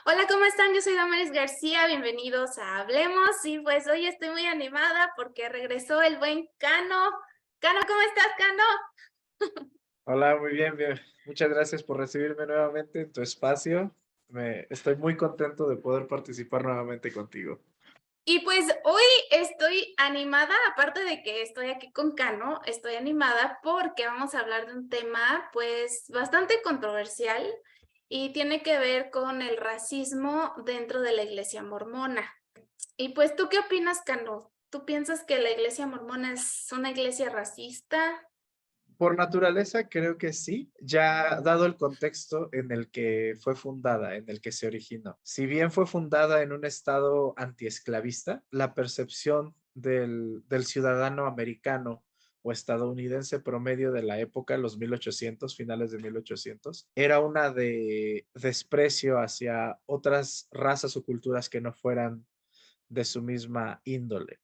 Hola, ¿cómo están? Yo soy Damaris García, bienvenidos a Hablemos y pues hoy estoy muy animada porque regresó el buen Cano. Cano, ¿cómo estás, Cano? Hola, muy bien, bien. Muchas gracias por recibirme nuevamente en tu espacio. Estoy muy contento de poder participar nuevamente contigo. Y pues hoy estoy animada, aparte de que estoy aquí con Cano, estoy animada porque vamos a hablar de un tema pues bastante controversial y tiene que ver con el racismo dentro de la iglesia mormona. Y pues, ¿tú qué opinas, Cano? ¿Tú piensas que la iglesia mormona es una iglesia racista? Por naturaleza, creo que sí, ya dado el contexto en el que fue fundada, en el que se originó. Si bien fue fundada en un estado antiesclavista, la percepción del ciudadano americano o estadounidense promedio de la época, los 1800, finales de 1800, era una de desprecio hacia otras razas o culturas que no fueran de su misma índole.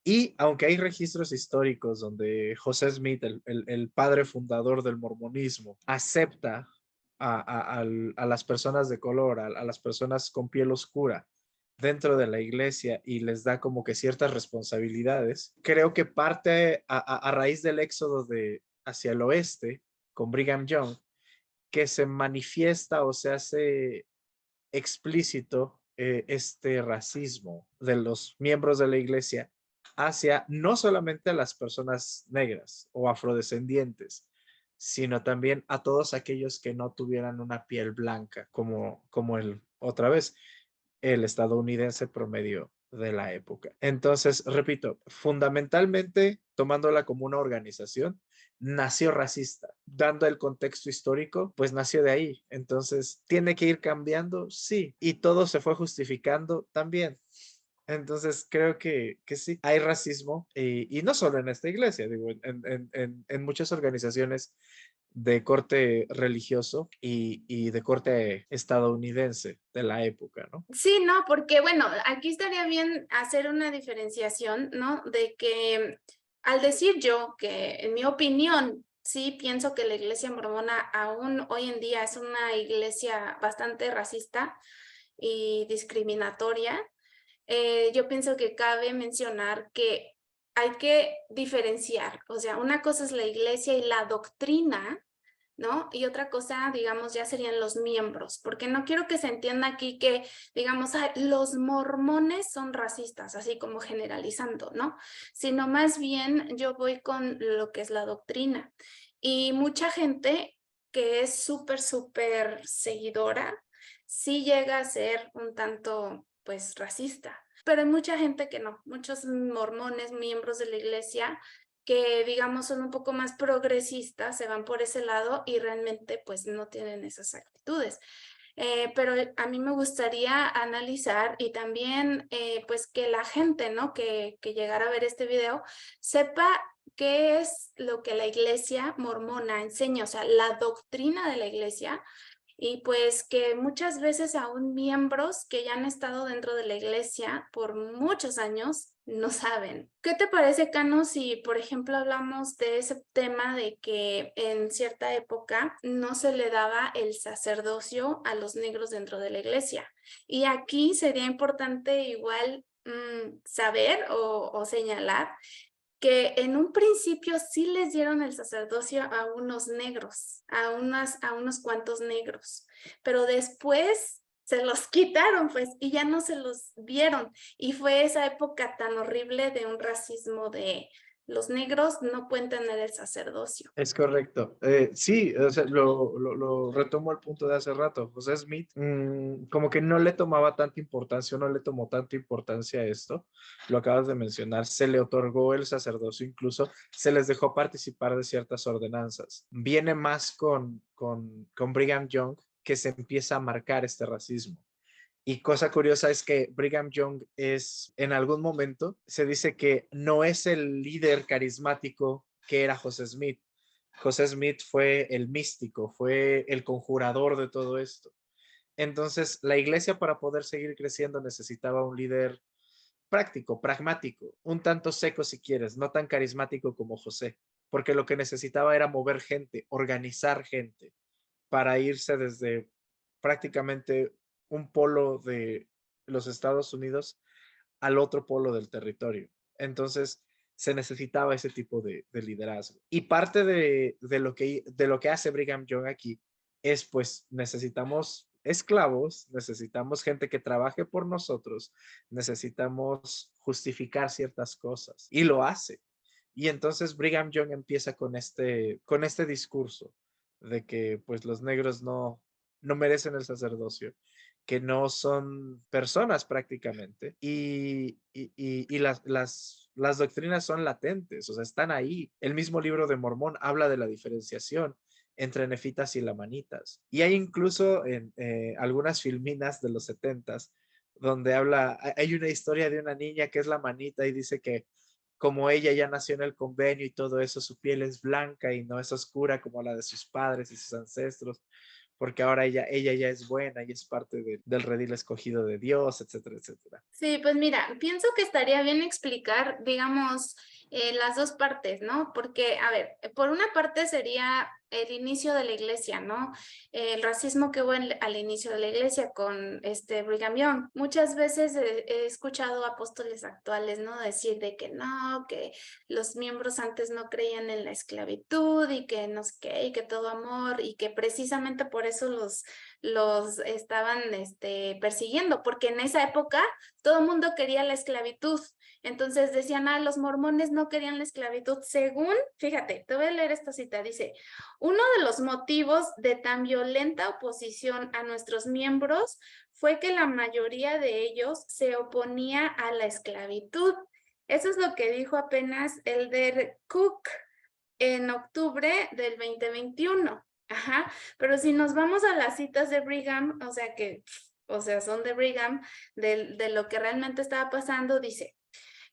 Y aunque hay registros históricos donde José Smith, el padre fundador del mormonismo, acepta a las personas de color, a las personas con piel oscura dentro de la iglesia y les da como que ciertas responsabilidades, creo que parte a raíz del éxodo hacia el oeste con Brigham Young, que se manifiesta o se hace explícito este racismo de los miembros de la iglesia hacia no solamente a las personas negras o afrodescendientes, sino también a todos aquellos que no tuvieran una piel blanca, como otra vez, el estadounidense promedio de la época. Entonces, repito, fundamentalmente, tomándola como una organización, nació racista. Dando el contexto histórico, pues nació de ahí. Entonces, ¿tiene que ir cambiando? Sí. Y todo se fue justificando también. Entonces, creo que sí, hay racismo y no solo en esta iglesia, digo, en muchas organizaciones de corte religioso y de corte estadounidense de la época, ¿no? Sí, no, porque bueno, aquí estaría bien hacer una diferenciación, ¿no? De que al decir yo que en mi opinión sí pienso que la iglesia mormona aún hoy en día es una iglesia bastante racista y discriminatoria, yo pienso que cabe mencionar que hay que diferenciar, o sea, una cosa es la iglesia y la doctrina, ¿no? Y otra cosa, digamos, ya serían los miembros, porque no quiero que se entienda aquí que, digamos, "Ay, los mormones son racistas", así como generalizando, ¿no? Sino más bien yo voy con lo que es la doctrina. Y mucha gente que es súper, súper seguidora, sí llega a ser un tanto, pues, racista. Pero hay mucha gente que no, muchos mormones, miembros de la iglesia, que digamos son un poco más progresistas, se van por ese lado y realmente pues no tienen esas actitudes. Pero a mí me gustaría analizar y también pues que la gente, ¿no? Que llegara a ver este video, sepa qué es lo que la iglesia mormona enseña, o sea, la doctrina de la iglesia y pues que muchas veces aún miembros que ya han estado dentro de la iglesia por muchos años no saben. ¿Qué te parece, Cano, si por ejemplo hablamos de ese tema de que en cierta época no se le daba el sacerdocio a los negros dentro de la iglesia? Y aquí sería importante igual saber o señalar que en un principio sí les dieron el sacerdocio a unos negros, a unos cuantos negros, pero después se los quitaron, pues, y ya no se los dieron. Y fue esa época tan horrible de un racismo de los negros no pueden tener el sacerdocio. Es correcto. Sí, o sea, lo retomo al punto de hace rato. José Smith, como que no le tomaba tanta importancia, no le tomó tanta importancia a esto. Lo acabas de mencionar, se le otorgó el sacerdocio, incluso se les dejó participar de ciertas ordenanzas. Viene más con Brigham Young que se empieza a marcar este racismo. Y cosa curiosa es que Brigham Young es, en algún momento, se dice que no es el líder carismático que era José Smith. José Smith fue el místico, fue el conjurador de todo esto. Entonces, la iglesia para poder seguir creciendo necesitaba un líder práctico, pragmático, un tanto seco si quieres, no tan carismático como José, porque lo que necesitaba era mover gente, organizar gente para irse desde prácticamente un polo de los Estados Unidos al otro polo del territorio. Entonces, se necesitaba ese tipo de liderazgo. Y parte de lo que hace Brigham Young aquí es, pues, necesitamos esclavos, necesitamos gente que trabaje por nosotros, necesitamos justificar ciertas cosas. Y lo hace. Y entonces Brigham Young empieza con este discurso de que, pues, los negros no merecen el sacerdocio, que no son personas prácticamente, y las doctrinas son latentes, o sea, están ahí. El mismo libro de Mormón habla de la diferenciación entre nefitas y lamanitas. Y hay incluso en algunas filminas de los setentas donde hay una historia de una niña que es la manita y dice que como ella ya nació en el convenio y todo eso, su piel es blanca y no es oscura como la de sus padres y sus ancestros, porque ahora ella ya es buena y es parte del redil escogido de Dios, etcétera, etcétera. Sí, pues mira, pienso que estaría bien explicar, digamos, las dos partes, ¿no? Porque, a ver, por una parte sería el inicio de la iglesia, ¿no? El racismo que hubo al inicio de la iglesia con este Brigham Young. Muchas veces he escuchado apóstoles actuales, ¿no? Decir de que no, que los miembros antes no creían en la esclavitud y que no sé qué, y que todo amor, y que precisamente por eso los estaban persiguiendo, porque en esa época todo el mundo quería la esclavitud. Entonces decían, los mormones no querían la esclavitud. Según, fíjate, te voy a leer esta cita, dice, uno de los motivos de tan violenta oposición a nuestros miembros fue que la mayoría de ellos se oponía a la esclavitud. Eso es lo que dijo apenas Elder Cook en octubre del 2021. Ajá, pero si nos vamos a las citas de Brigham, o sea, son de Brigham, de lo que realmente estaba pasando, dice,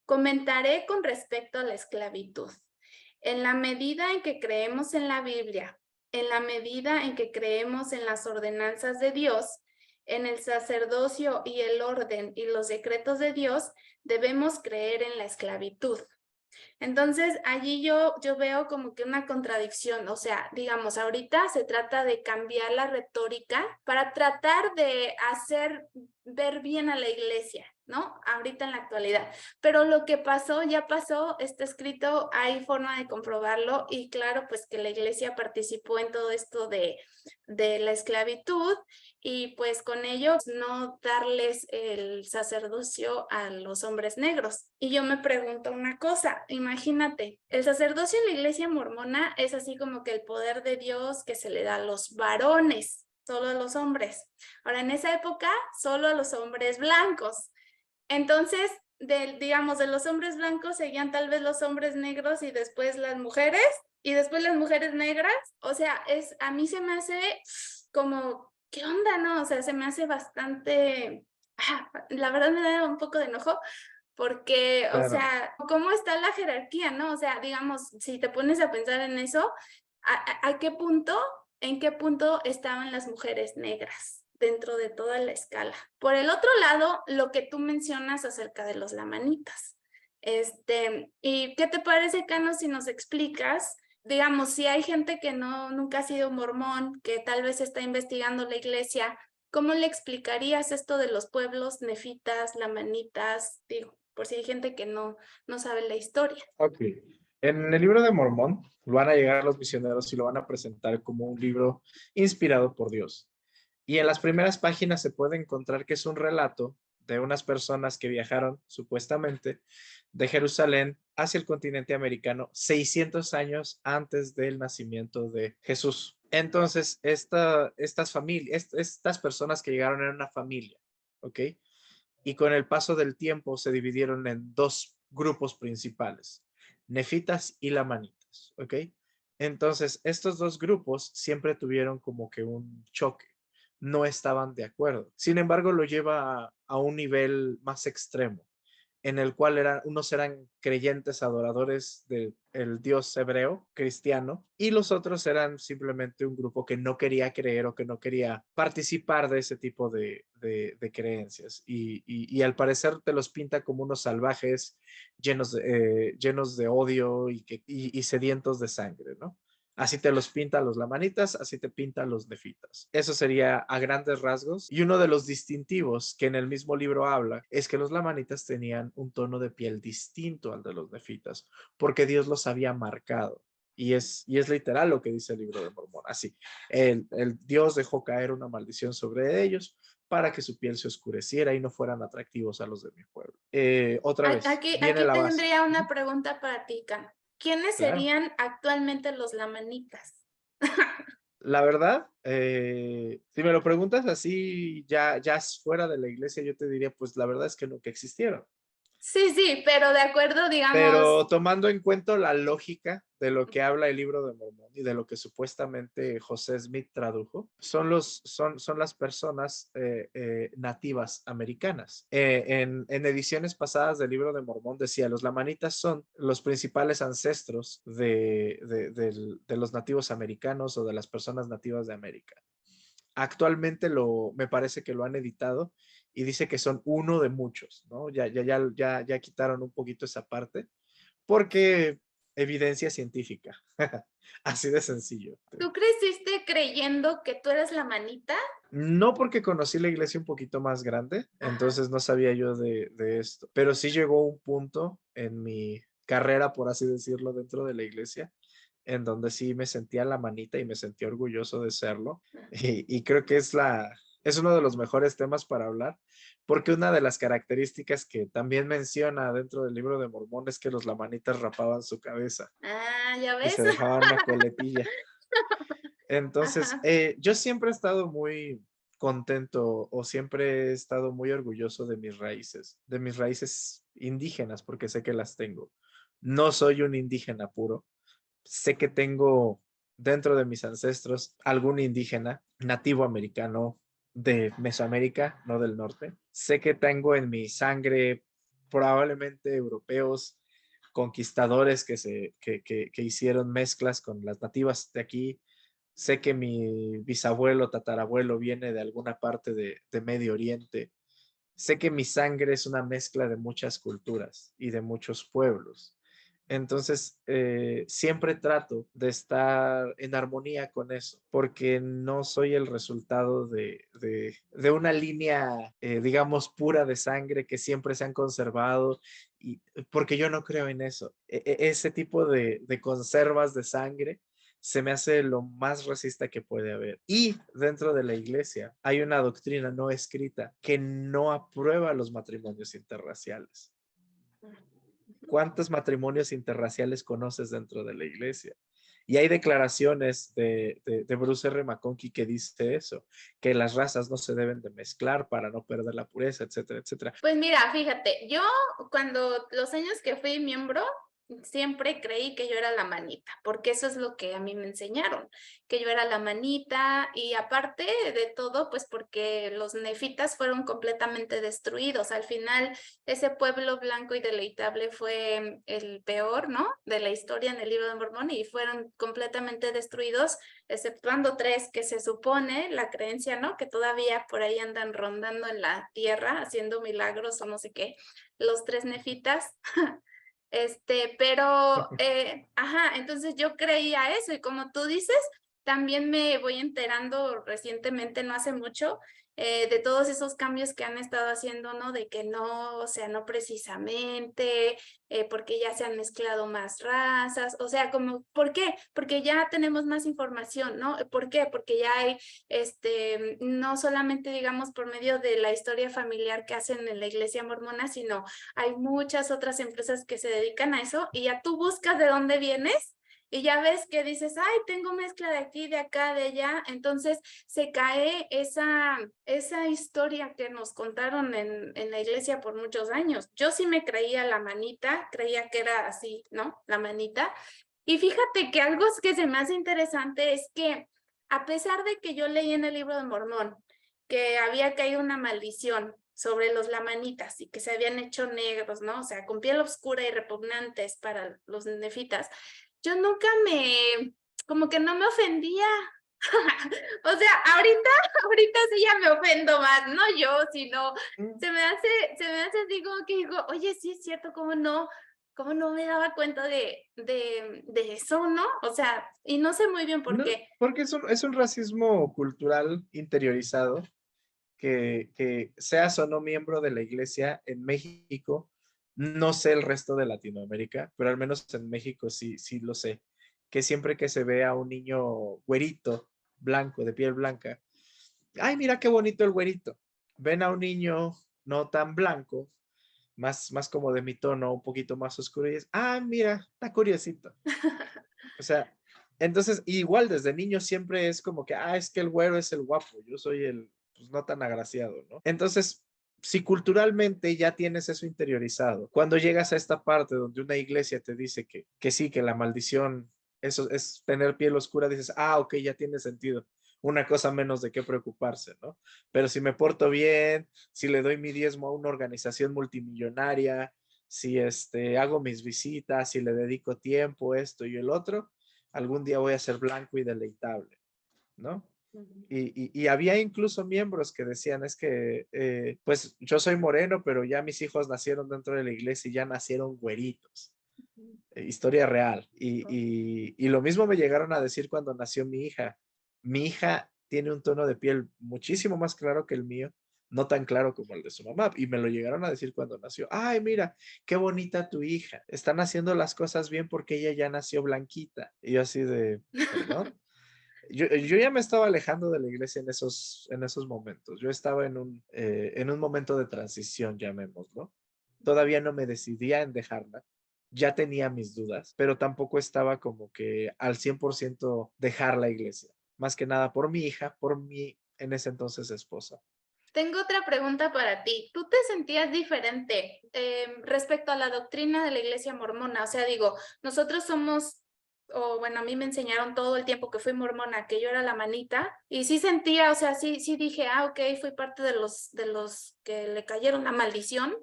comentaré con respecto a la esclavitud. En la medida en que creemos en la Biblia, en la medida en que creemos en las ordenanzas de Dios, en el sacerdocio y el orden y los decretos de Dios, debemos creer en la esclavitud. Entonces, allí yo veo como que una contradicción, o sea, digamos, ahorita se trata de cambiar la retórica para tratar de hacer ver bien a la iglesia, ¿no? Ahorita en la actualidad. Pero lo que pasó, ya pasó, está escrito, hay forma de comprobarlo y claro, pues que la iglesia participó en todo esto de la esclavitud y pues con ello no darles el sacerdocio a los hombres negros. Y yo me pregunto una cosa, imagínate, el sacerdocio en la iglesia mormona es así como que el poder de Dios que se le da a los varones, solo a los hombres. Ahora, en esa época, solo a los hombres blancos. Entonces, digamos, de los hombres blancos seguían tal vez los hombres negros y después las mujeres, y después las mujeres negras. O sea, a mí se me hace como, ¿qué onda, no? O sea, se me hace bastante, la verdad me da un poco de enojo, porque, o Claro. sea, ¿cómo está la jerarquía, no? O sea, digamos, si te pones a pensar en eso, ¿a qué punto, en qué punto estaban las mujeres negras dentro de toda la escala? Por el otro lado, lo que tú mencionas acerca de los lamanitas. ¿Y qué te parece, Cano, si nos explicas, digamos, si hay gente que nunca ha sido mormón, que tal vez está investigando la iglesia, ¿cómo le explicarías esto de los pueblos nefitas, lamanitas? Digo, por si hay gente que no sabe la historia. Ok. En el libro de Mormón van a llegar los misioneros y lo van a presentar como un libro inspirado por Dios. Y en las primeras páginas se puede encontrar que es un relato de unas personas que viajaron supuestamente de Jerusalén hacia el continente americano 600 años antes del nacimiento de Jesús. Entonces, estas personas que llegaron eran una familia, ¿ok? Y con el paso del tiempo se dividieron en dos grupos principales, nefitas y lamanitas, ¿ok? Entonces, estos dos grupos siempre tuvieron como que un choque, no estaban de acuerdo. Sin embargo, lo lleva a un nivel más extremo, en el cual unos eran creyentes adoradores del Dios hebreo, cristiano, y los otros eran simplemente un grupo que no quería creer o que no quería participar de ese tipo de creencias. Y al parecer te los pinta como unos salvajes llenos de odio y sedientos de sangre, ¿no? Así te los pinta los lamanitas, así te pintan los nefitas. Eso sería a grandes rasgos. Y uno de los distintivos que en el mismo libro habla es que los lamanitas tenían un tono de piel distinto al de los nefitas, porque Dios los había marcado. Y es literal lo que dice el libro de Mormón. Así, el Dios dejó caer una maldición sobre ellos para que su piel se oscureciera y no fueran atractivos a los de mi pueblo. Otra vez, viene Aquí la base. tendría una pregunta para ti, Cam. ¿Quiénes Claro. serían actualmente los lamanitas? La verdad, si me lo preguntas así, ya fuera de la iglesia, yo te diría, pues la verdad es que nunca existieron. Sí, sí, pero de acuerdo, digamos, Pero tomando en cuenta la lógica de lo que habla el libro de Mormón y de lo que supuestamente José Smith tradujo, son las personas nativas americanas. En ediciones pasadas del libro de Mormón decía, los lamanitas son los principales ancestros de los nativos americanos o de las personas nativas de América. Actualmente me parece que lo han editado y dice que son uno de muchos, ¿no? Ya quitaron un poquito esa parte porque evidencia científica, así de sencillo. ¿tú creciste creyendo que tú eres la manita? No porque conocí la iglesia un poquito más grande, Ajá. entonces no sabía yo de esto, pero sí llegó un punto en mi carrera, por así decirlo, dentro de la iglesia, en donde sí me sentía la manita y me sentía orgulloso de serlo. Y creo que es uno de los mejores temas para hablar, porque una de las características que también menciona dentro del libro de Mormón es que los lamanitas rapaban su cabeza Ah, ¿ya y ves? se dejaban una coletilla. Entonces, Ajá. yo siempre he estado muy contento o siempre he estado muy orgulloso de mis raíces indígenas, porque sé que las tengo. No soy un indígena puro, sé que tengo dentro de mis ancestros algún indígena nativo americano de Mesoamérica, no del norte. Sé que tengo en mi sangre probablemente europeos, conquistadores que hicieron mezclas con las nativas de aquí. Sé que mi bisabuelo, tatarabuelo viene de alguna parte de Medio Oriente. Sé que mi sangre es una mezcla de muchas culturas y de muchos pueblos. Entonces, siempre trato de estar en armonía con eso, porque no soy el resultado de una línea, digamos, pura de sangre que siempre se han conservado, y, porque yo no creo en eso. Ese tipo de conservas de sangre se me hace lo más racista que puede haber. Y dentro de la iglesia hay una doctrina no escrita que no aprueba los matrimonios interraciales. ¿Cuántos matrimonios interraciales conoces dentro de la iglesia? Y hay declaraciones de Bruce R. McConkie que dice eso, que las razas no se deben de mezclar para no perder la pureza, etcétera, etcétera. Pues mira, fíjate, yo cuando los años que fui miembro, siempre creí que yo era la manita, porque eso es lo que a mí me enseñaron, que yo era la manita y aparte de todo, pues porque los nefitas fueron completamente destruidos. Al final, ese pueblo blanco y deleitable fue el peor, ¿no? De la historia en el libro de Mormón y fueron completamente destruidos, exceptuando tres que se supone, la creencia, ¿no? Que todavía por ahí andan rondando en la tierra haciendo milagros o no sé qué, los tres nefitas. Pero, ajá, entonces yo creía eso y como tú dices, también me voy enterando recientemente, no hace mucho, de todos esos cambios que han estado haciendo, ¿no? De que no, o sea, no precisamente, porque ya se han mezclado más razas, o sea, como, ¿por qué? Porque ya tenemos más información, ¿no? ¿Por qué? Porque ya hay, no solamente, digamos, por medio de la historia familiar que hacen en la iglesia mormona, sino hay muchas otras empresas que se dedican a eso y ya tú buscas de dónde vienes y ya ves que dices, ay, tengo mezcla de aquí, de acá, de allá. Entonces se cae esa historia que nos contaron en la iglesia por muchos años. Yo sí me creía la manita, creía que era así, ¿no? La manita. Y fíjate que algo que se me hace interesante es que a pesar de que yo leí en el libro de Mormón que había caído una maldición sobre los lamanitas y que se habían hecho negros, ¿no? O sea, con piel oscura y repugnantes para los nefitas. Yo nunca como que no me ofendía. O sea, ahorita sí ya me ofendo más, no yo, sino se me hace así como que digo, oye, sí es cierto, ¿cómo no? ¿Cómo no me daba cuenta de eso, no? O sea, y no sé muy bien por No, qué. porque es un racismo cultural interiorizado que seas o no miembro de la iglesia en México, no sé el resto de Latinoamérica, pero al menos en México sí, sí lo sé, que siempre que se ve a un niño güerito, blanco, de piel blanca, ay, mira qué bonito el güerito. Ven a un niño no tan blanco, más como de mi tono, un poquito más oscuro, y es, ah, mira, está curiosito. O sea, entonces, igual desde niño siempre es como que, ah, es que el güero es el guapo, yo soy el, pues no tan agraciado, ¿no? Entonces, si culturalmente ya tienes eso interiorizado, cuando llegas a esta parte donde una iglesia te dice que sí, que la maldición, eso es tener piel oscura, dices, ah, ok, ya tiene sentido. Una cosa menos de qué preocuparse, ¿no? Pero si me porto bien, si le doy mi diezmo a una organización multimillonaria, si hago mis visitas, si le dedico tiempo, esto y el otro, algún día voy a ser blanco y deleitable, ¿no? Ujú. Y había incluso miembros que decían, es que, pues yo soy moreno, pero ya mis hijos nacieron dentro de la iglesia y ya nacieron güeritos. Historia real. Y lo mismo me llegaron a decir cuando nació mi hija. Mi hija tiene un tono de piel muchísimo más claro que el mío, no tan claro como el de su mamá. Y me lo llegaron a decir cuando nació. Ay, mira, qué bonita tu hija. Están haciendo las cosas bien porque ella ya nació blanquita. Y yo así de, perdón. Yo ya me estaba alejando de la iglesia en esos momentos. Yo estaba en un momento de transición, llamémoslo. Todavía no me decidía en dejarla. Ya tenía mis dudas, pero tampoco estaba como que al 100% dejar la iglesia. Más que nada por mi hija, por mi en ese entonces esposa. Tengo otra pregunta para ti. ¿Tú te sentías diferente respecto a la doctrina de la Iglesia Mormona? O sea, digo, nosotros somos, o bueno, a mí me enseñaron todo el tiempo que fui mormona, que yo era la manita, y sí sentía, o sea, sí dije, ah, ok, fui parte de los que le cayeron la maldición,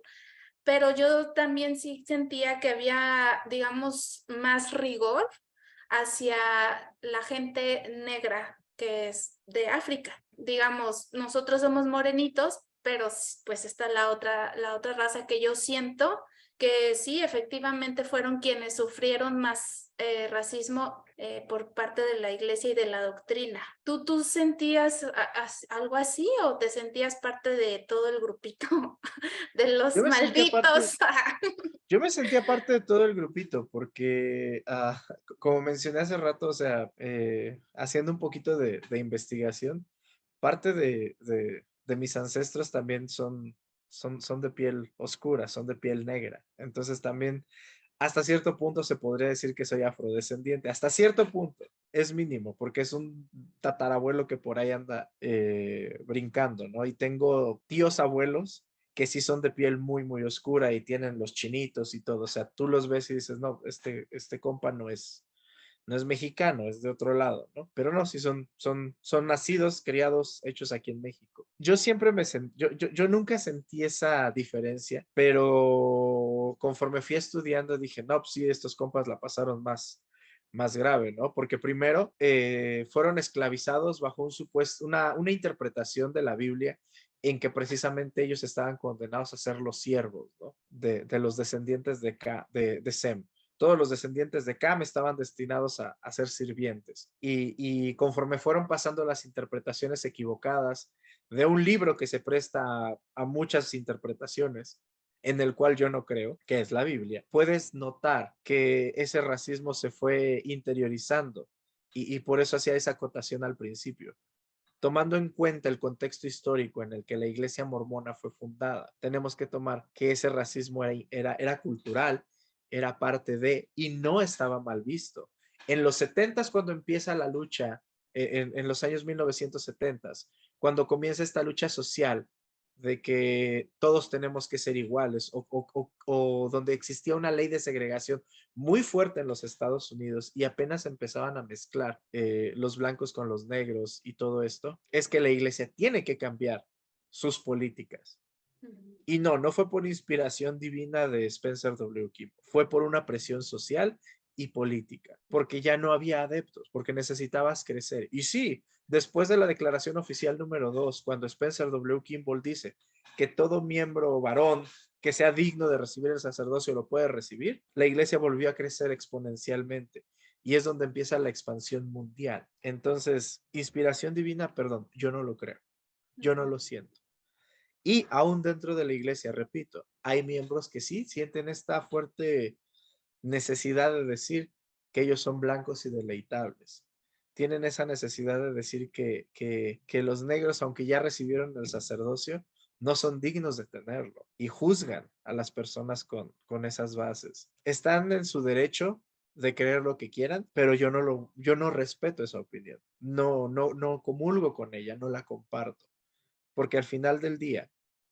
pero yo también sí sentía que había, digamos, más rigor hacia la gente negra que es de África. Digamos, nosotros somos morenitos, pero pues está la otra raza que yo siento que sí, efectivamente fueron quienes sufrieron más racismo por parte de la iglesia y de la doctrina. ¿Tú sentías algo así o te sentías parte de todo el grupito de Yo los me sentía parte, malditos? yo me sentía parte de todo el grupito porque, como mencioné hace rato, o sea, haciendo un poquito de investigación, parte de mis ancestros también son de piel oscura, son de piel negra. Entonces también hasta cierto punto se podría decir que soy afrodescendiente. Hasta cierto punto es mínimo porque es un tatarabuelo que por ahí anda brincando, ¿no? Y tengo tíos abuelos que sí son de piel muy, muy oscura y tienen los chinitos y todo. O sea, tú los ves y dices, no, este compa no es mexicano, es de otro lado, ¿no? Pero no, sí son nacidos, criados, hechos aquí en México. Yo siempre yo nunca sentí esa diferencia, pero conforme fui estudiando dije, no, pues sí, estos compas la pasaron más grave, ¿no? Porque primero fueron esclavizados bajo un supuesto, una interpretación de la Biblia en que precisamente ellos estaban condenados a ser los siervos, ¿no? De los descendientes de Sem. Todos los descendientes de Cam estaban destinados a ser sirvientes. Y conforme fueron pasando las interpretaciones equivocadas de un libro que se presta a muchas interpretaciones, en el cual yo no creo, que es la Biblia, puedes notar que ese racismo se fue interiorizando y por eso hacía esa acotación al principio. Tomando en cuenta el contexto histórico en el que la iglesia mormona fue fundada, tenemos que tomar que ese racismo era cultural, era parte de, y no estaba mal visto. En los 70 cuando empieza la lucha, en los años 1970, cuando comienza esta lucha social de que todos tenemos que ser iguales o donde existía una ley de segregación muy fuerte en los Estados Unidos y apenas empezaban a mezclar los blancos con los negros y todo esto, es que la iglesia tiene que cambiar sus políticas. Y no fue por inspiración divina de Spencer W. Kim, fue por una presión social y política, porque ya no había adeptos, porque necesitabas crecer. Y sí, después de la declaración oficial número 2, cuando Spencer W. Kimball dice que todo miembro varón que sea digno de recibir el sacerdocio lo puede recibir, la iglesia volvió a crecer exponencialmente. Y es donde empieza la expansión mundial. Entonces, inspiración divina, perdón, yo no lo creo, yo no lo siento. Y aún dentro de la iglesia, repito, hay miembros que sí sienten esta fuerte necesidad de decir que ellos son blancos y deleitables. Tienen esa necesidad de decir que los negros, aunque ya recibieron el sacerdocio, no son dignos de tenerlo y juzgan a las personas con esas bases. Están en su derecho de creer lo que quieran, pero yo no respeto esa opinión. No comulgo con ella, no la comparto, porque al final del día,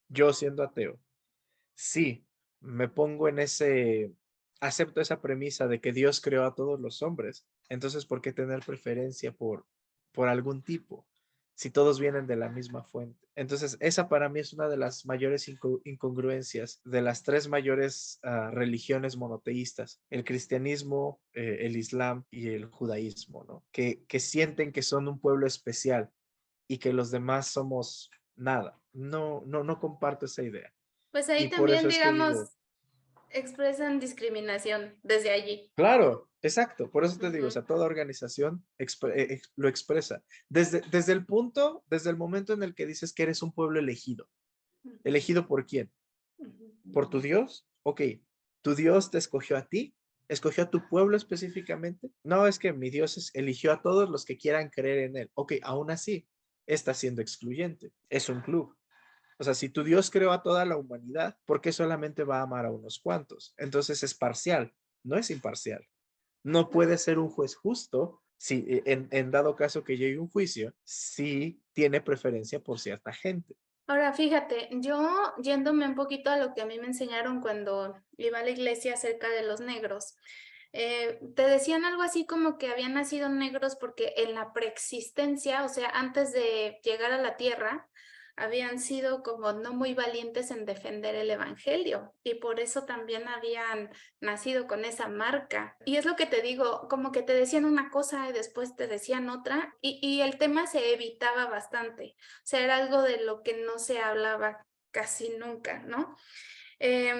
yo siendo ateo, sí, me pongo en acepto esa premisa de que Dios creó a todos los hombres, entonces, ¿por qué tener preferencia por algún tipo? Si todos vienen de la misma fuente. Entonces, esa para mí es una de las mayores incongruencias de las tres mayores religiones monoteístas, el cristianismo, el islam y el judaísmo, ¿no? Que sienten que son un pueblo especial y que los demás somos nada. No comparto esa idea. Pues Y ahí por eso también, es que digo, digamos, expresan discriminación desde allí. claro, exacto, por eso te digo, o Ujú, sea, toda organización lo expresa. Desde el momento en el que dices que eres un pueblo elegido, ujú, ¿elegido por quién? ujú. ¿Por tu Dios? Ok, ¿tu Dios te escogió a ti? ¿Escogió a tu pueblo específicamente? No, es que mi Dios eligió a todos los que quieran creer en él. Ok, aún así, está siendo excluyente. Es un club. O sea, si tu Dios creó a toda la humanidad, ¿por qué solamente va a amar a unos cuantos? Entonces es parcial, no es imparcial. No puede ser un juez justo si en dado caso que llegue un juicio, si tiene preferencia por cierta gente. Ahora, fíjate, yo yéndome un poquito a lo que a mí me enseñaron cuando iba a la iglesia acerca de los negros, te decían algo así como que habían nacido negros porque en la preexistencia, o sea, antes de llegar a la tierra, habían sido como no muy valientes en defender el evangelio y por eso también habían nacido con esa marca. Y es lo que te digo, como que te decían una cosa y después te decían otra y el tema se evitaba bastante. O sea, era algo de lo que no se hablaba casi nunca, ¿no?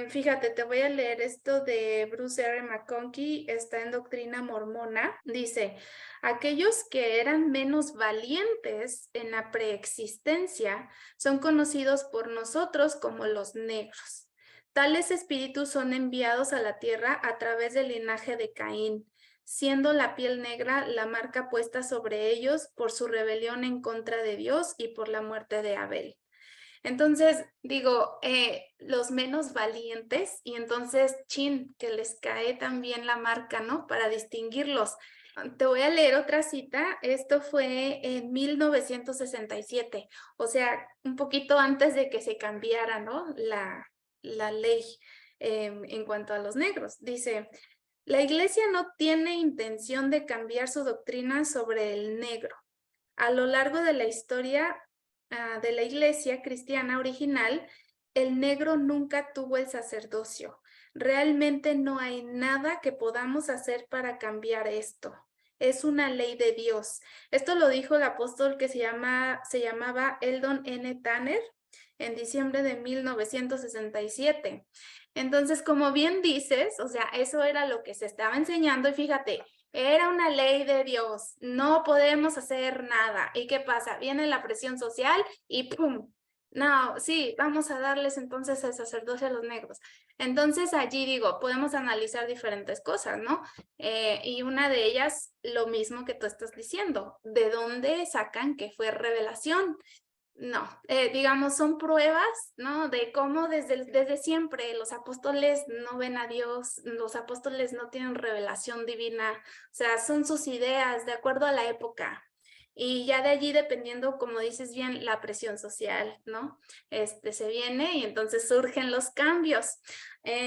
Fíjate, te voy a leer esto de Bruce R. McConkie, está en Doctrina Mormona. Dice, aquellos que eran menos valientes en la preexistencia son conocidos por nosotros como los negros. Tales espíritus son enviados a la tierra a través del linaje de Caín, siendo la piel negra la marca puesta sobre ellos por su rebelión en contra de Dios y por la muerte de Abel. Entonces, digo, los menos valientes y entonces, chin, que les cae también la marca, ¿no? Para distinguirlos. Te voy a leer otra cita. Esto fue en 1967, o sea, un poquito antes de que se cambiara, ¿no? La ley en cuanto a los negros. Dice, la iglesia no tiene intención de cambiar su doctrina sobre el negro. A lo largo de la historia de la iglesia cristiana original, el negro nunca tuvo el sacerdocio. Realmente no hay nada que podamos hacer para cambiar esto. Es una ley de Dios. Esto lo dijo el apóstol que se llamaba Eldon N. Tanner en diciembre de 1967. Entonces, como bien dices, o sea, eso era lo que se estaba enseñando y fíjate, era una ley de Dios, no podemos hacer nada. ¿Y qué pasa? Viene la presión social y ¡pum! No, sí, vamos a darles entonces el sacerdocio a los negros. Entonces allí digo, podemos analizar diferentes cosas, ¿no? Y una de ellas, lo mismo que tú estás diciendo, ¿de dónde sacan que fue revelación? No, digamos, son pruebas, ¿no? De cómo desde siempre los apóstoles no ven a Dios, los apóstoles no tienen revelación divina, o sea, son sus ideas de acuerdo a la época. Y ya de allí, dependiendo, como dices bien, la presión social, ¿no? Se viene y entonces surgen los cambios.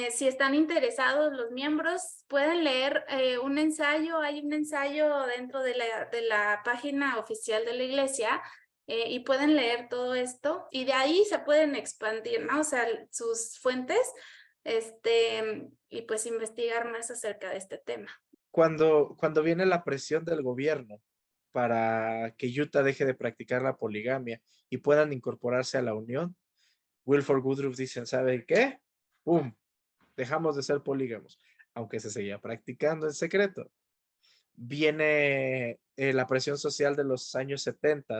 Si están interesados los miembros, pueden leer un ensayo, hay un ensayo dentro de la página oficial de la iglesia y pueden leer todo esto y de ahí se pueden expandir, ¿no? O sea, sus fuentes, y pues investigar más acerca de este tema. cuando viene la presión del gobierno para que Utah deje de practicar la poligamia y puedan incorporarse a la unión, Wilford Woodruff dicen, ¿sabe qué? ¡Pum! Dejamos de ser polígamos, aunque se seguía practicando en secreto. Viene la presión social de los años 70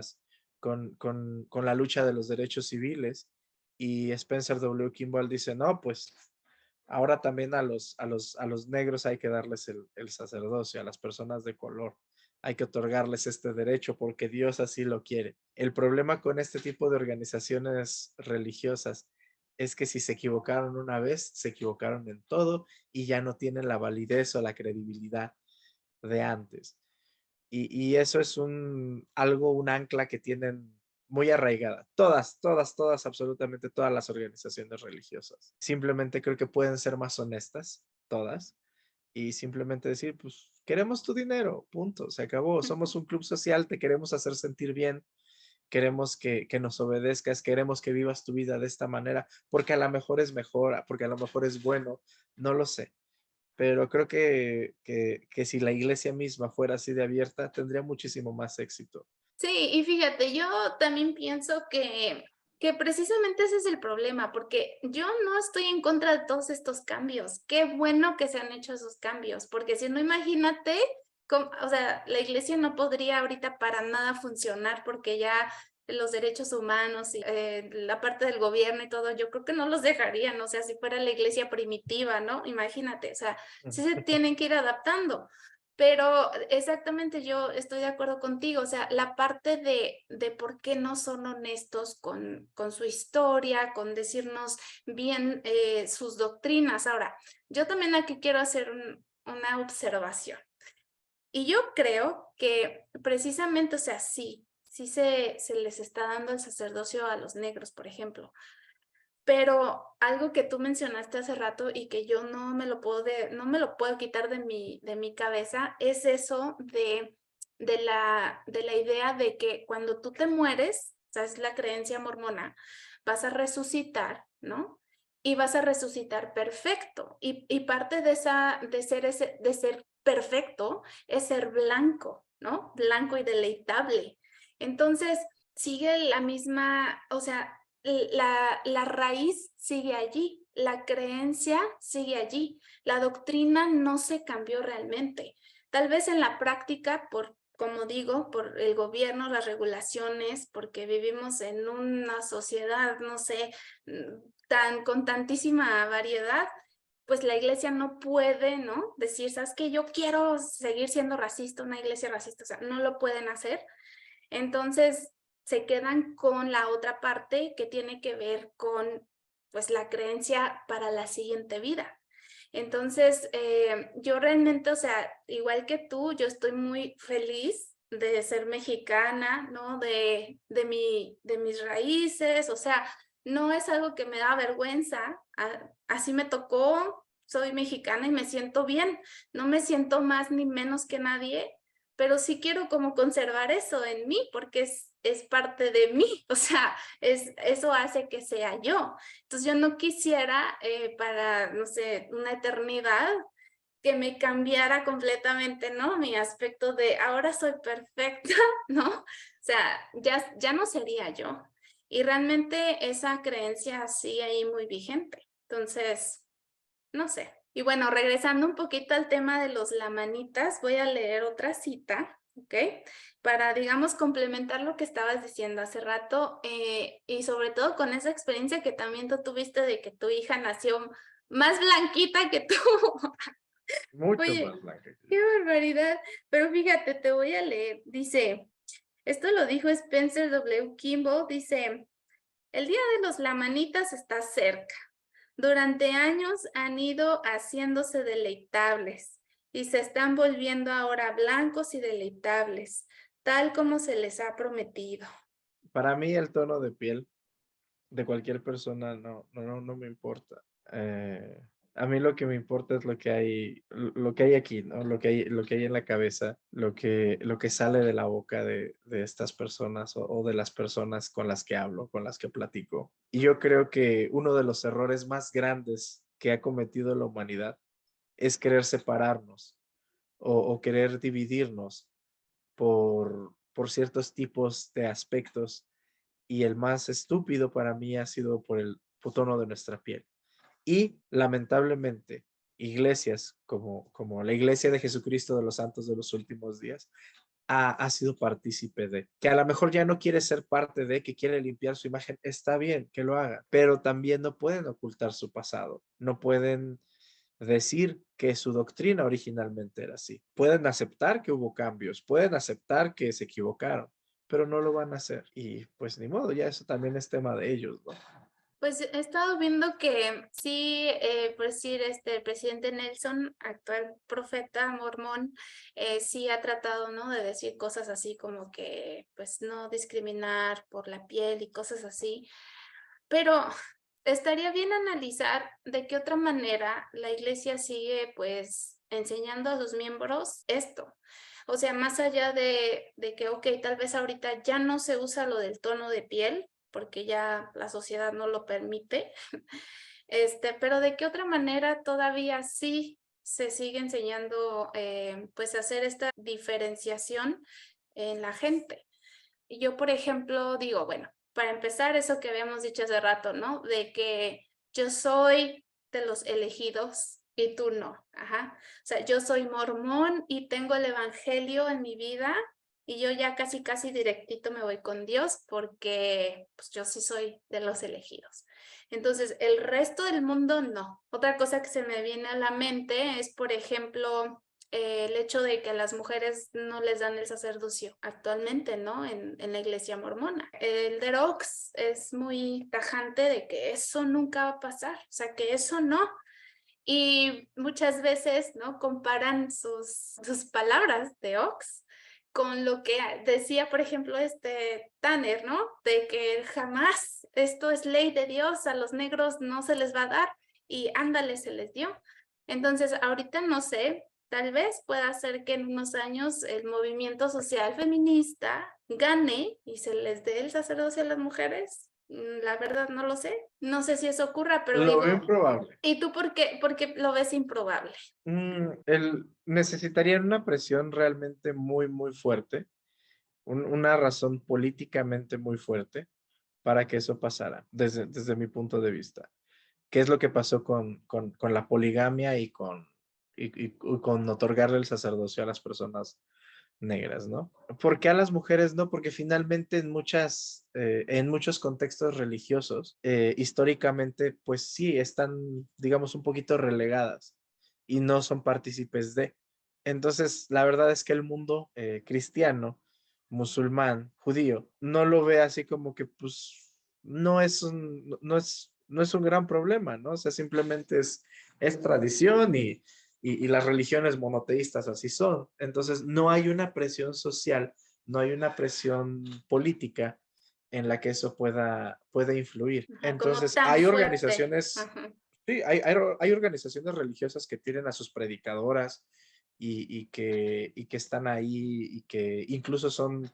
con la lucha de los derechos civiles y Spencer W. Kimball dice, no, pues ahora también a los negros hay que darles el sacerdocio, a las personas de color. Hay que otorgarles este derecho porque Dios así lo quiere. El problema con este tipo de organizaciones religiosas es que si se equivocaron una vez, se equivocaron en todo y ya no tienen la validez o la credibilidad de antes. Y eso es un ancla que tienen muy arraigada. Todas, absolutamente todas las organizaciones religiosas. Simplemente creo que pueden ser más honestas, todas, y simplemente decir, pues, queremos tu dinero, punto, se acabó. Somos un club social, te queremos hacer sentir bien, queremos que nos obedezcas, queremos que vivas tu vida de esta manera, porque a lo mejor es mejor, porque a lo mejor es bueno, no lo sé. Pero creo que si la iglesia misma fuera así de abierta, tendría muchísimo más éxito. Sí, y fíjate, yo también pienso que precisamente ese es el problema, porque yo no estoy en contra de todos estos cambios. Qué bueno que se han hecho esos cambios, porque si no, imagínate, o sea, la iglesia no podría ahorita para nada funcionar porque ya los derechos humanos y la parte del gobierno y todo, yo creo que no los dejarían, o sea, si fuera la iglesia primitiva, ¿no? Imagínate, o sea, sí se tienen que ir adaptando. Pero exactamente yo estoy de acuerdo contigo, o sea, la parte de por qué no son honestos con su historia, con decirnos bien sus doctrinas. Ahora, yo también aquí quiero hacer una observación. Y yo creo que precisamente, o sea, sí se les está dando el sacerdocio a los negros, por ejemplo, pero algo que tú mencionaste hace rato y que yo no me lo puedo quitar de mi cabeza es eso de la idea de que cuando tú te mueres, o sea, es la creencia mormona, vas a resucitar, ¿no? Y vas a resucitar perfecto. Y parte de ser perfecto es ser blanco, ¿no? Blanco y deleitable. Entonces, sigue la misma, o sea, la raíz sigue allí, la creencia sigue allí, la doctrina no se cambió realmente. Tal vez en la práctica, como digo, por el gobierno, las regulaciones, porque vivimos en una sociedad, no sé, con tantísima variedad, pues la iglesia no puede, ¿no? Decir, ¿sabes qué? Yo quiero seguir siendo racista, una iglesia racista, o sea, no lo pueden hacer. Entonces, se quedan con la otra parte que tiene que ver con, pues, la creencia para la siguiente vida. Entonces, yo realmente, o sea, igual que tú, yo estoy muy feliz de ser mexicana, ¿no? De mis raíces, o sea, no es algo que me da vergüenza, así me tocó, soy mexicana y me siento bien, no me siento más ni menos que nadie, pero sí quiero como conservar eso en mí porque es parte de mí, o sea, eso hace que sea yo. Entonces yo no quisiera para, no sé, una eternidad que me cambiara completamente, ¿no? Mi aspecto de ahora soy perfecta, ¿no? O sea, ya no sería yo. Y realmente esa creencia sigue ahí muy vigente. Entonces, no sé. Y bueno, regresando un poquito al tema de los lamanitas, voy a leer otra cita, ¿ok? Para, digamos, complementar lo que estabas diciendo hace rato y sobre todo con esa experiencia que también tú tuviste de que tu hija nació más blanquita que tú. Mucho Oye, más blanca que yo. qué barbaridad. Pero fíjate, te voy a leer. Dice, esto lo dijo Spencer W. Kimball, dice, el día de los lamanitas está cerca. Durante años han ido haciéndose deleitables y se están volviendo ahora blancos y deleitables, tal como se les ha prometido. Para mí el tono de piel de cualquier persona no me importa. A mí lo que me importa es lo que hay aquí, ¿no? Lo que hay en la cabeza, lo que sale de la boca de estas personas o de las personas con las que hablo, con las que platico. Y yo creo que uno de los errores más grandes que ha cometido la humanidad es querer separarnos o querer dividirnos por ciertos tipos de aspectos, y el más estúpido para mí ha sido por el tono de nuestra piel. Y lamentablemente, iglesias como la Iglesia de Jesucristo de los Santos de los Últimos Días ha sido partícipe de, que a lo mejor ya no quiere ser parte de, que quiere limpiar su imagen, está bien que lo haga, pero también no pueden ocultar su pasado, no pueden decir que su doctrina originalmente era así. Pueden aceptar que hubo cambios, pueden aceptar que se equivocaron, pero no lo van a hacer. Y pues ni modo, ya eso también es tema de ellos, ¿no? Pues he estado viendo que sí, por decir, el presidente Nelson, actual profeta mormón, sí ha tratado, ¿no? De decir cosas así como que, pues, no discriminar por la piel y cosas así. Pero estaría bien analizar de qué otra manera la iglesia sigue, pues, enseñando a sus miembros esto. O sea, más allá de que, ok, tal vez ahorita ya no se usa lo del tono de piel, porque ya la sociedad no lo permite, pero de qué otra manera todavía sí se sigue enseñando, pues, hacer esta diferenciación en la gente. Y yo, por ejemplo, digo, bueno, para empezar, eso que habíamos dicho hace rato, ¿no? De que yo soy de los elegidos y tú no. Ajá. O sea, yo soy mormón y tengo el evangelio en mi vida y yo ya casi, casi directito me voy con Dios porque pues yo sí soy de los elegidos. Entonces, el resto del mundo no. Otra cosa que se me viene a la mente es, por ejemplo, el hecho de que a las mujeres no les dan el sacerdocio actualmente, ¿no? En la iglesia mormona. El de Oaks es muy tajante de que eso nunca va a pasar, o sea, que eso no. Y muchas veces, ¿no? Comparan sus palabras de Oaks con lo que decía, por ejemplo, Tanner, ¿no? De que jamás esto es ley de Dios, a los negros no se les va a dar y ándale, se les dio. Entonces, ahorita no sé, tal vez pueda ser que en unos años el movimiento social feminista gane y se les dé el sacerdocio a las mujeres. La verdad no lo sé. No sé si eso ocurra, pero Lo veo digo, improbable. ¿y tú por qué lo ves improbable? Necesitarían una presión realmente muy, muy fuerte, una razón políticamente muy fuerte para que eso pasara, desde mi punto de vista. ¿Qué es lo que pasó con la poligamia y con otorgarle el sacerdocio a las personas negras, ¿no? ¿Por qué a las mujeres no? Porque finalmente en muchos contextos religiosos, históricamente, pues sí, están, digamos, un poquito relegadas y no son partícipes de. Entonces, la verdad es que el mundo cristiano, musulmán, judío, no lo ve así como que, pues, no es un gran problema, ¿no? O sea, simplemente es tradición y las religiones monoteístas así son. Entonces, no hay una presión social, no hay una presión política en la que eso pueda influir. Ajá, como Entonces, tan hay fuerte. organizaciones, Ajá. sí, hay organizaciones religiosas que tienen a sus predicadoras y que están ahí y que incluso son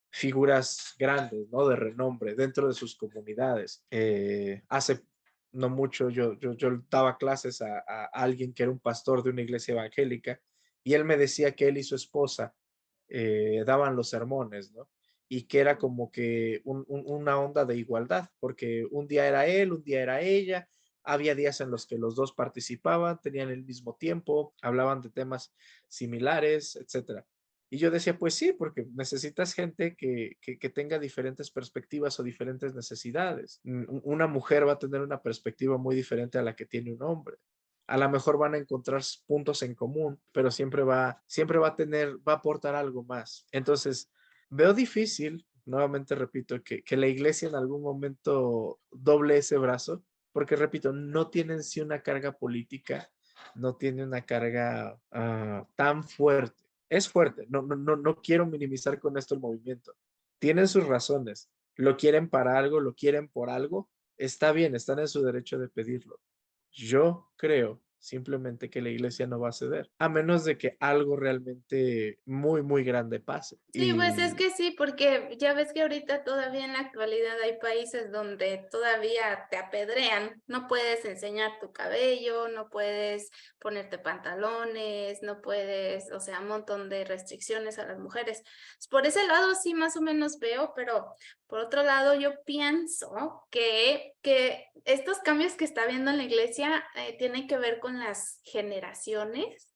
figuras grandes, ¿no? De renombre dentro de sus comunidades. Hace no mucho yo daba clases a alguien que era un pastor de una iglesia evangélica y él me decía que él y su esposa daban los sermones, ¿no? Y que era como que una onda de igualdad, porque un día era él, un día era ella, había días en los que los dos participaban, tenían el mismo tiempo, hablaban de temas similares, etcétera. Y yo decía, pues sí, porque necesitas gente que tenga diferentes perspectivas o diferentes necesidades. Una mujer va a tener una perspectiva muy diferente a la que tiene un hombre. A lo mejor van a encontrar puntos en común, pero siempre va a aportar algo más. Entonces, veo difícil, nuevamente repito, que la iglesia en algún momento doble ese brazo, porque repito, no tienen sí una carga política, no tiene una carga tan fuerte. Es fuerte, no quiero minimizar con esto el movimiento. Tienen sus razones, lo quieren para algo, lo quieren por algo, está bien, están en su derecho de pedirlo. Yo creo simplemente que la iglesia no va a ceder, a menos de que algo realmente muy, muy grande pase. Sí, pues es Y que sí, porque ya ves que ahorita todavía en la actualidad hay países donde todavía te apedrean. No puedes enseñar tu cabello, no puedes ponerte pantalones, no puedes, o sea, un montón de restricciones a las mujeres. Por ese lado sí más o menos veo, pero por otro lado yo pienso que estos cambios que está habiendo en la iglesia tienen que ver con las generaciones.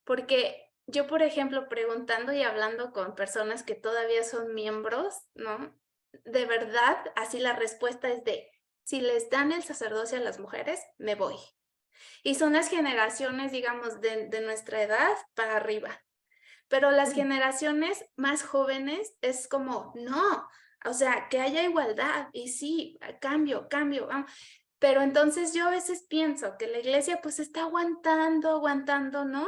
Porque yo, por ejemplo, preguntando y hablando con personas que todavía son miembros, ¿no? De verdad, así la respuesta es de, si les dan el sacerdocio a las mujeres, me voy. Y son las generaciones, digamos, de nuestra edad para arriba. Pero las generaciones más jóvenes es como, no, o sea, que haya igualdad y sí, cambio, cambio. Pero entonces yo a veces pienso que la iglesia pues está aguantando, aguantando, ¿no?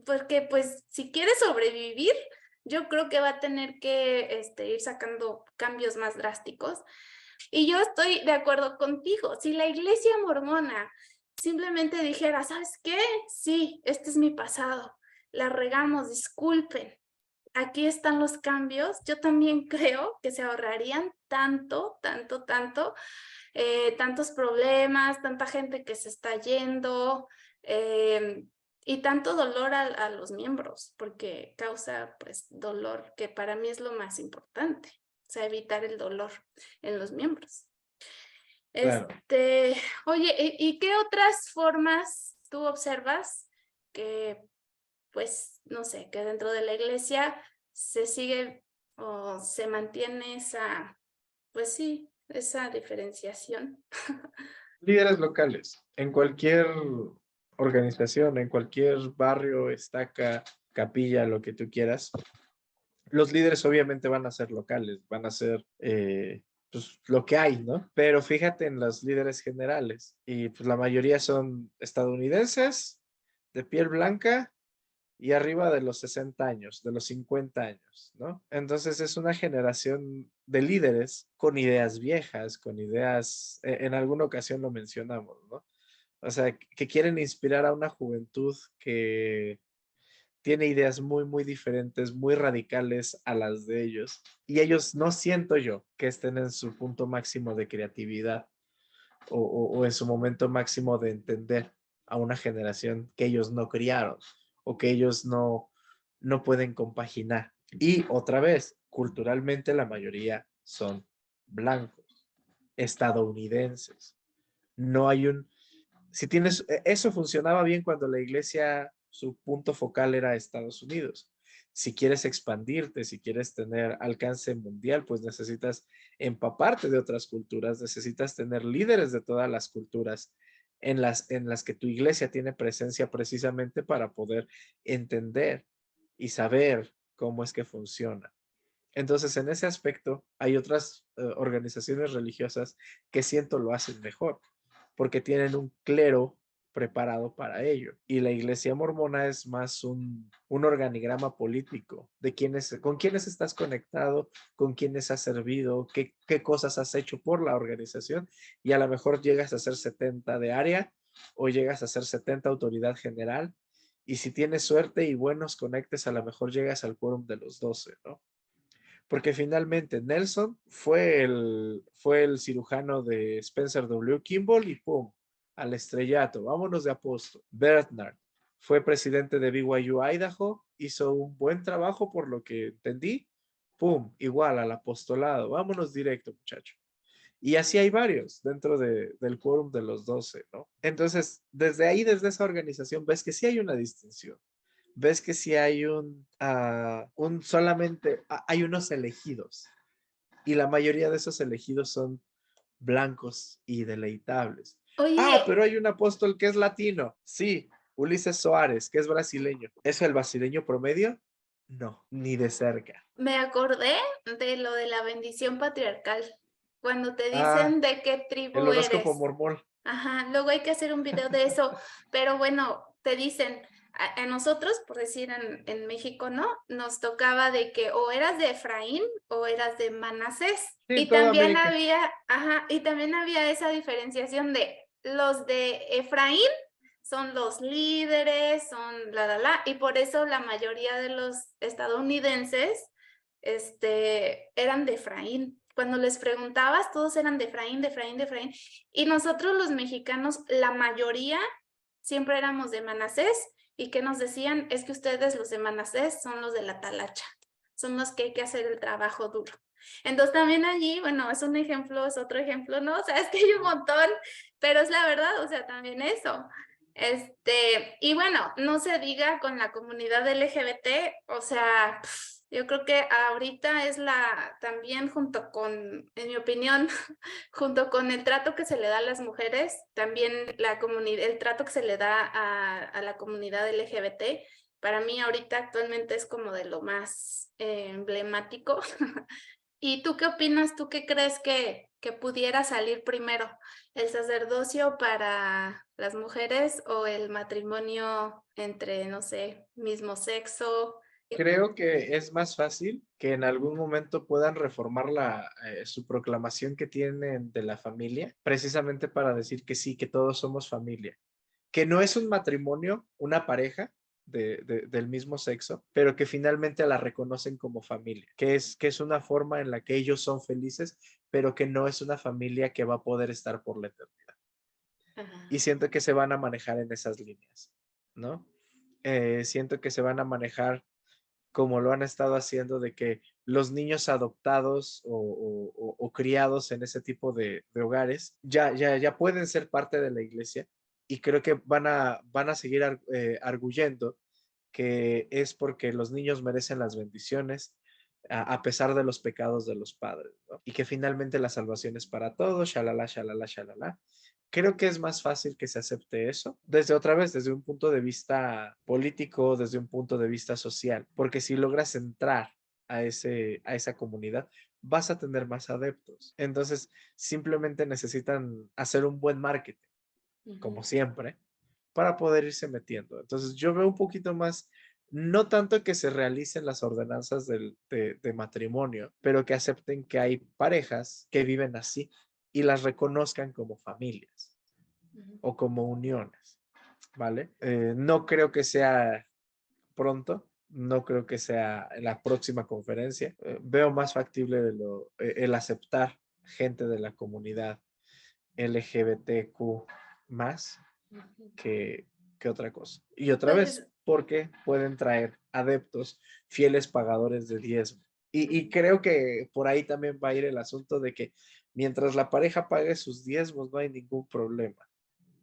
Porque pues si quiere sobrevivir, yo creo que va a tener que ir sacando cambios más drásticos. Y yo estoy de acuerdo contigo. Si la iglesia mormona simplemente dijera, ¿sabes qué? Sí, este es mi pasado. La regamos, disculpen. Aquí están los cambios. Yo también creo que se ahorrarían tanto, tanto, tanto, tantos problemas, tanta gente que se está yendo y tanto dolor a los miembros, porque causa pues dolor, que para mí es lo más importante, o sea, evitar el dolor en los miembros. claro, Oye, ¿y qué otras formas tú observas que, pues, no sé, que dentro de la iglesia se sigue o se mantiene esa, pues sí, esa diferenciación? líderes locales, en cualquier organización, en cualquier barrio, estaca, capilla, lo que tú quieras, los líderes obviamente van a ser locales, van a ser pues, lo que hay, ¿no? Pero fíjate en los líderes generales y pues la mayoría son estadounidenses, de piel blanca y arriba de los 60 años, de los 50 años, ¿no? Entonces es una generación de líderes con ideas viejas, con ideas, en alguna ocasión lo mencionamos, ¿no? O sea, que quieren inspirar a una juventud que tiene ideas muy, muy diferentes, muy radicales a las de ellos. Y ellos no siento yo que estén en su punto máximo de creatividad o en su momento máximo de entender a una generación que ellos no criaron o que ellos no pueden compaginar. Y otra vez, culturalmente la mayoría son blancos, estadounidenses. No hay un, si tienes, eso funcionaba bien cuando la iglesia, su punto focal era Estados Unidos. Si quieres expandirte, si quieres tener alcance mundial, pues necesitas empaparte de otras culturas, necesitas tener líderes de todas las culturas en las que tu iglesia tiene presencia precisamente para poder entender y saber cómo es que funciona. Entonces, en ese aspecto, hay otras organizaciones religiosas que siento lo hacen mejor, porque tienen un clero preparado para ello. Y la iglesia mormona es más un organigrama político de con quiénes estás conectado, con quiénes has servido, qué cosas has hecho por la organización, y a lo mejor llegas a ser 70 de área o llegas a ser 70 autoridad general. Y si tienes suerte y buenos conectes, a lo mejor llegas al quórum de los 12, ¿no? Porque finalmente Nelson fue el cirujano de Spencer W. Kimball y ¡pum! Al estrellato, vámonos de apóstol. Bernard fue presidente de BYU Idaho, hizo un buen trabajo por lo que entendí, ¡pum! Igual al apostolado, vámonos directo, muchacho. Y así hay varios dentro del quórum de los 12, ¿no? Entonces, desde ahí, desde esa organización, ves que sí hay una distinción, ves que sí hay solamente, hay unos elegidos y la mayoría de esos elegidos son blancos y deleitables. Ah, Oye, pero hay un apóstol que es latino, sí, Ulises Soares, que es brasileño. ¿Es el brasileño promedio? No, ni de cerca. me acordé de lo de la bendición patriarcal, cuando te Ah, dicen de qué el tribu horóscopo eres. mormón. Ajá, luego hay que hacer un video de eso, pero bueno, te dicen, a nosotros, por decir en México, ¿no? Nos tocaba de que o eras de Efraín o eras de Manasés. Sí, Y toda también América. había, ajá, y también había esa diferenciación de los de Efraín son los líderes, son y por eso la mayoría de los estadounidenses, eran de Efraín. Cuando les preguntabas, todos eran de Efraín, de Efraín, de Efraín, y nosotros los mexicanos, la mayoría, siempre éramos de Manasés, y ¿qué nos decían? Es que ustedes, los de Manasés, son los de la talacha, son los que hay que hacer el trabajo duro. Entonces también allí, bueno, es un ejemplo, es otro ejemplo, ¿no? O sea, es que hay un montón, pero es la verdad, o sea, también eso. Y bueno, no se diga con la comunidad LGBT, o sea, yo creo que ahorita es también junto con, en mi opinión, junto con el trato que se le da a las mujeres, también el trato que se le da a la comunidad LGBT, para mí ahorita actualmente es como de lo más emblemático. ¿Y tú qué opinas? ¿Tú qué crees que pudiera salir primero? ¿El sacerdocio para las mujeres o el matrimonio entre, no sé, mismo sexo? Creo que es más fácil que en algún momento puedan reformar su proclamación que tienen de la familia, precisamente para decir que sí, que todos somos familia, que no es un matrimonio, una pareja del mismo sexo, pero que finalmente la reconocen como familia, que es una forma en la que ellos son felices, pero que no es una familia que va a poder estar por la eternidad. Y Ajá. siento que se van a manejar en esas líneas, ¿no? Siento que se van a manejar como lo han estado haciendo, de que los niños adoptados o criados en ese tipo de hogares ya pueden ser parte de la iglesia, y creo que van a seguir arguyendo que es porque los niños merecen las bendiciones a pesar de los pecados de los padres, ¿no? Y que finalmente la salvación es para todos, shalala, shalala, shalala. Creo que es más fácil que se acepte eso desde un punto de vista político, desde un punto de vista social, porque si logras entrar a esa comunidad, vas a tener más adeptos. Entonces, simplemente necesitan hacer un buen marketing, como Ujú. siempre, para poder irse metiendo. Entonces, yo veo un poquito más, no tanto que se realicen las ordenanzas de matrimonio, pero que acepten que hay parejas que viven así y las reconozcan como familias Ujú. o como uniones, ¿vale? No creo que sea pronto, no creo que sea en la próxima conferencia. Veo más factible el aceptar gente de la comunidad LGBTQ más Ujú. que, que otra cosa. Y otra Pues, vez, porque pueden traer adeptos, fieles pagadores de diezmo. Y creo que por ahí también va a ir el asunto de que mientras la pareja pague sus diezmos, no hay ningún problema.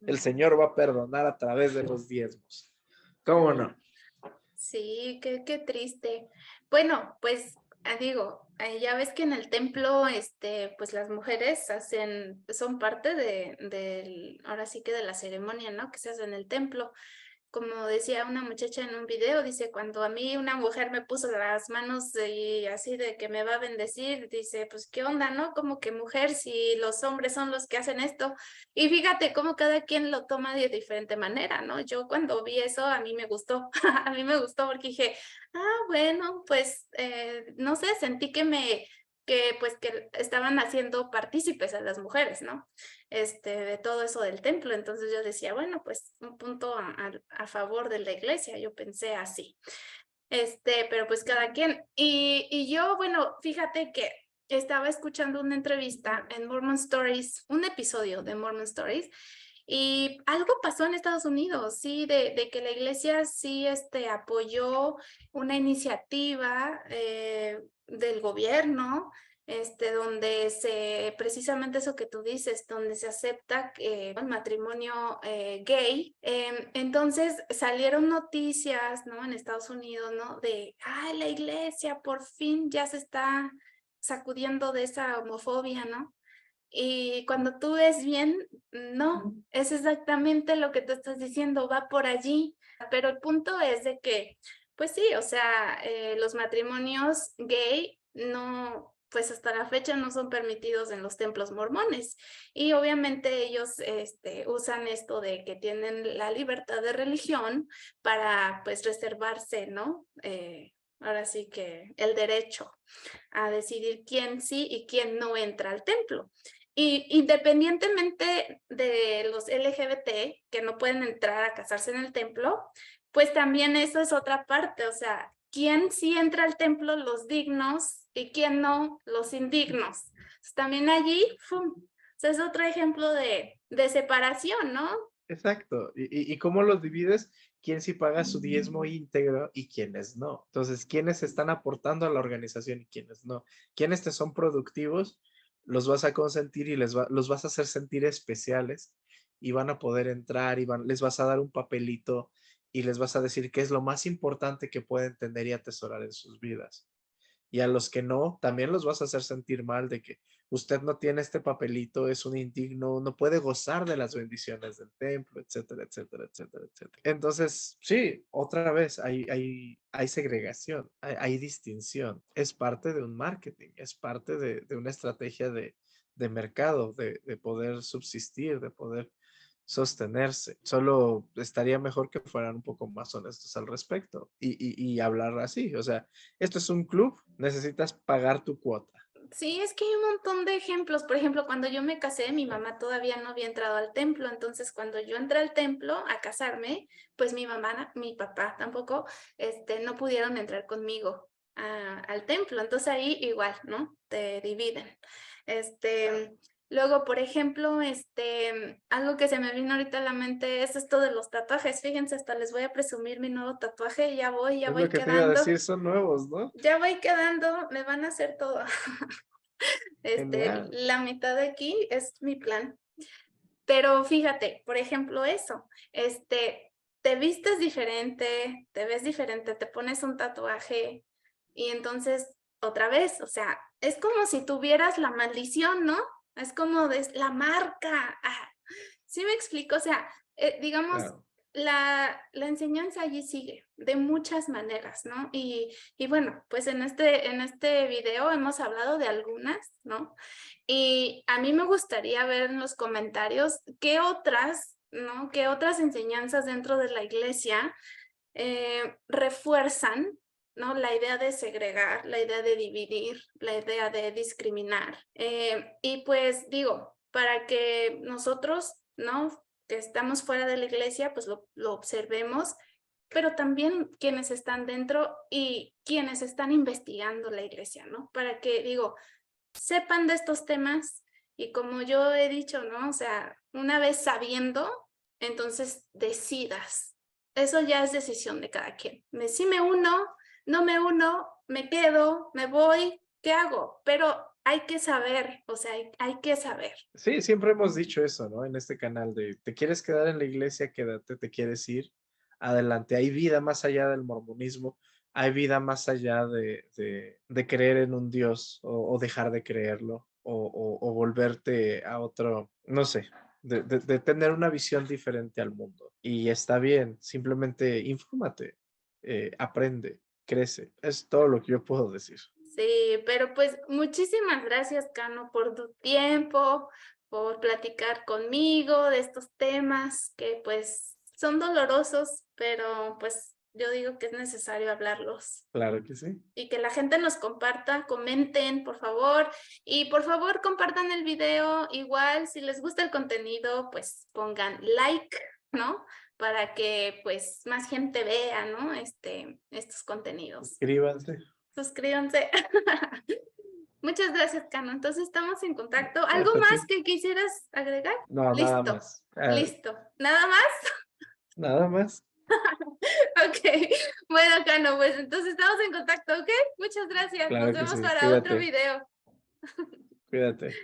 El ujú. Señor va a perdonar a través de los diezmos. ¿Cómo no? Sí, qué triste. Bueno, pues digo, ya ves que en el templo, pues las mujeres son parte ahora sí que de la ceremonia, ¿no? Que se hace en el templo. Como decía una muchacha en un video, dice, cuando a mí una mujer me puso las manos y así de que me va a bendecir, dice, pues qué onda, ¿no? Como que mujer, si los hombres son los que hacen esto. Y fíjate cómo cada quien lo toma de diferente manera, ¿no? Yo cuando vi eso, a mí me gustó, a mí me gustó porque dije, bueno, pues, no sé, sentí que pues que estaban haciendo partícipes a las mujeres, ¿no? De todo eso del templo. Entonces yo decía, bueno, pues un punto a favor de la iglesia, yo pensé así. Pero pues cada quien. Y yo, bueno, fíjate que estaba escuchando una entrevista en Mormon Stories, un episodio de Mormon Stories, y algo pasó en Estados Unidos, sí, de que la iglesia sí apoyó una iniciativa del gobierno, donde precisamente eso que tú dices, donde se acepta el matrimonio gay. Entonces salieron noticias, ¿no? En Estados Unidos, ¿no? La iglesia por fin ya se está sacudiendo de esa homofobia, ¿no? Y cuando tú ves bien, no, es exactamente lo que tú estás diciendo, va por allí. Pero el punto es de que, pues sí, o sea, los matrimonios gay no, pues hasta la fecha no son permitidos en los templos mormones. Y obviamente ellos usan esto de que tienen la libertad de religión para pues reservarse, ¿no? Ahora sí que el derecho a decidir quién sí y quién no entra al templo. Y independientemente de los LGBT que no pueden entrar a casarse en el templo, pues también eso es otra parte, o sea, ¿quién sí entra al templo? Los dignos y quién no, los indignos. Entonces, también allí, ¡fum! O sea, es otro ejemplo de separación, ¿no? Exacto. ¿Y cómo los divides? ¿Quién sí paga su diezmo íntegro y quiénes no? Entonces, ¿quiénes están aportando a la organización y quiénes no? ¿Quiénes te son productivos? Los vas a consentir y los vas a hacer sentir especiales y van a poder entrar y les vas a dar un papelito y les vas a decir qué es lo más importante que pueden tener y atesorar en sus vidas. Y a los que no, también los vas a hacer sentir mal de que usted no tiene este papelito, es un indigno, no puede gozar de las bendiciones del templo, etcétera, etcétera, etcétera, etcétera. Entonces, sí, otra vez hay segregación, hay distinción. Es parte de un marketing, es parte de una estrategia de mercado, de poder subsistir, de poder sostenerse. Solo estaría mejor que fueran un poco más honestos al respecto y hablar así. O sea, esto es un club, necesitas pagar tu cuota. Sí, es que hay un montón de ejemplos. Por ejemplo, cuando yo me casé, mi mamá todavía no había entrado al templo. Entonces, cuando yo entré al templo a casarme, pues mi mamá, mi papá tampoco, no pudieron entrar conmigo al templo. Entonces ahí igual, ¿no? Te dividen. Luego, por ejemplo, algo que se me vino ahorita a la mente es esto de los tatuajes. Fíjense, hasta les voy a presumir mi nuevo tatuaje. Ya Es voy lo que te iba a quedando. decir, son nuevos, ¿no? Ya voy quedando, me van a hacer todo. Genial. La mitad de aquí es mi plan. Pero fíjate, por ejemplo, eso, te vistes diferente, te ves diferente, te pones un tatuaje y entonces otra vez, o sea, es como si tuvieras la maldición, ¿no? Es como de la marca. ¿Sí me explico? O sea, digamos, Claro. la enseñanza allí sigue de muchas maneras, ¿no? Y bueno, pues en este video hemos hablado de algunas, ¿no? Y a mí me gustaría ver en los comentarios qué otras, ¿no? Qué otras enseñanzas dentro de la iglesia refuerzan, ¿no? La idea de segregar, la idea de dividir, la idea de discriminar. Y pues digo, para que nosotros, ¿no? Que estamos fuera de la iglesia, pues lo observemos, pero también quienes están dentro y quienes están investigando la iglesia, ¿no? Para que, digo, sepan de estos temas y como yo he dicho, ¿no? O sea, una vez sabiendo, entonces decidas. Eso ya es decisión de cada quien. Sí me uno, no me uno, me quedo, me voy, ¿qué hago? Pero hay que saber, o sea, hay que saber. Sí, siempre hemos dicho eso, ¿no? En este canal de, ¿te quieres quedar en la iglesia? Quédate, ¿te quieres ir? Adelante. Hay vida más allá del mormonismo, hay vida más allá de creer en un Dios o dejar de creerlo o volverte a otro, no sé, de tener una visión diferente al mundo. Y está bien, simplemente infórmate, aprende, crece. Es todo lo que yo puedo decir. Sí, pero pues muchísimas gracias, Cano, por tu tiempo, por platicar conmigo de estos temas que pues son dolorosos, pero pues yo digo que es necesario hablarlos Claro que sí. y que la gente nos comparta, comenten, por favor, y por favor compartan el video, igual si les gusta el contenido, pues pongan like, ¿no? Para que pues más gente vea, ¿no? Estos contenidos. Suscríbanse. Suscríbanse. Muchas gracias, Cano. Entonces estamos en contacto. ¿Algo Hasta más ti. que quisieras agregar? No, nada Listo, más. listo. ¿Nada más? Nada más. Ok. Bueno, Cano, pues entonces estamos en contacto, ¿ok? Muchas gracias. Nos Claro que vemos sí. para otro Cuídate. video. Cuídate.